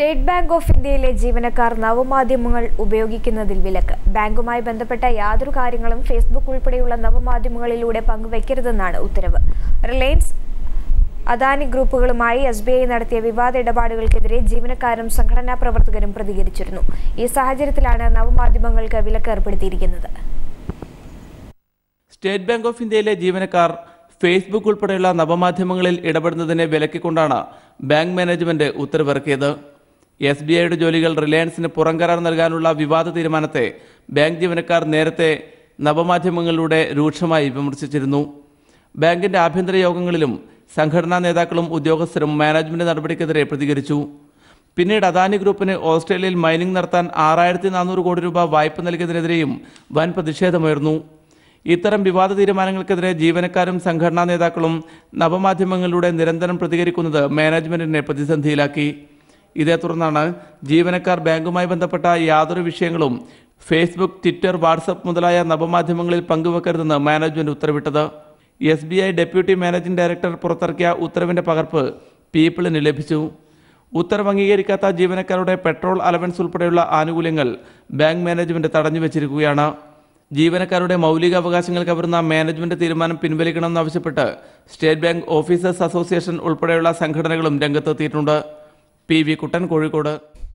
State bank of ഇന്ത്യയിലെ ജീവനക്കാർ നവമാധ്യമങ്ങൾ ഉപയോഗിക്കുന്നതിൽ വിലക്ക്. ബാങ്കുമായി ബന്ധപ്പെട്ട യാതൊരു കാര്യങ്ങളും ഫേസ്ബുക്ക് ഉൾപ്പെടെയുള്ള നവമാധ്യമങ്ങളിലൂടെ പങ്കുവയ്ക്കരുതെന്നാണ് ഉത്തരവ്. റിലയൻസ്, അദാനി ഗ്രൂപ്പുകളുമായി SBI നടത്തിയ വിവാദ ഇടപാടുകൾക്കെതിരെ ജീവനക്കാരും സംഘടനാ പ്രവർത്തകരും പ്രതികരിച്ചിരുന്നു. ഈ സാഹചര്യത്തിലാണ് നവമാധ്യമങ്ങൾക്ക് വിലക്ക് ഏർപ്പെടുത്തിയിരിക്കുന്നത്. സ്റ്റേറ്റ് ബാങ്ക് ഓഫ് ഇന്ത്യയിലെ ജീവനക്കാർ ഫേസ്ബുക്ക് ഉൾപ്പെടെയുള്ള നവമാധ്യമങ്ങളിൽ ഇടപെടുന്നതിനെ വിലക്കിക്കൊണ്ടാണ് ബാങ്ക് മാനേജ്മെന്റ് ഉത്തരവിറക്കിയത്. SBIയുടെ ജോലികൾ റിലയൻസിന് പുറംകരാർ നൽകാനുള്ള വിവാദ തീരുമാനത്തെ ബാങ്ക് ജീവനക്കാർ നേരത്തെ നവമാധ്യമങ്ങളിലൂടെ രൂക്ഷമായി വിമർശിച്ചിരുന്നു. ബാങ്കിന്റെ ആഭ്യന്തര യോഗങ്ങളിലും സംഘടനാ നേതാക്കളും ഉദ്യോഗസ്ഥരും മാനേജ്മെന്റ് നടപടിക്കെതിരെ പ്രതികരിച്ചു. പിന്നീട് അദാനി ഗ്രൂപ്പിന് ഓസ്ട്രേലിയയിൽ മൈനിംഗ് നടത്താൻ 6400 കോടി രൂപ വായ്പ നൽകിയതിനെതിരെയും വൻ പ്രതിഷേധമുയർന്നു. ഇത്തരം വിവാദ തീരുമാനങ്ങൾക്കെതിരെ ജീവനക്കാരും സംഘടനാ നേതാക്കളും നവമാധ്യമങ്ങളിലൂടെ നിരന്തരം പ്രതികരിക്കുന്നത് മാനേജ്മെന്റിനെ പ്രതിസന്ധിയിലാക്കി. ഇതേ തുടർന്നാണ് ജീവനക്കാർ ബാങ്കുമായി ബന്ധപ്പെട്ട യാതൊരു വിഷയങ്ങളും ഫേസ്ബുക്ക്, ട്വിറ്റർ, വാട്സപ്പ് മുതലായ നവമാധ്യമങ്ങളിൽ പങ്കുവെക്കരുതെന്ന് മാനേജ്മെന്റ് ഉത്തരവിട്ടത്. SBI ഡെപ്യൂട്ടി മാനേജിംഗ് ഡയറക്ടർ പുറത്തിറക്കിയ ഉത്തരവിന്റെ പകർപ്പ് പീപ്പിളിന് ലഭിച്ചു. ഉത്തരവ് അംഗീകരിക്കാത്ത ജീവനക്കാരുടെ പെട്രോൾ അലവൻസ് ഉൾപ്പെടെയുള്ള ആനുകൂല്യങ്ങൾ ബാങ്ക് മാനേജ്മെന്റ് തടഞ്ഞുവച്ചിരിക്കുകയാണ്. ജീവനക്കാരുടെ മൗലിക അവകാശങ്ങൾ കവരുന്ന മാനേജ്മെന്റ് തീരുമാനം പിൻവലിക്കണമെന്നാവശ്യപ്പെട്ട് സ്റ്റേറ്റ് ബാങ്ക് ഓഫീസേഴ്സ് അസോസിയേഷൻ ഉൾപ്പെടെയുള്ള സംഘടനകളും രംഗത്തെത്തിയിട്ടുണ്ട്. PV കുട്ടൻ, കോഴിക്കോട്.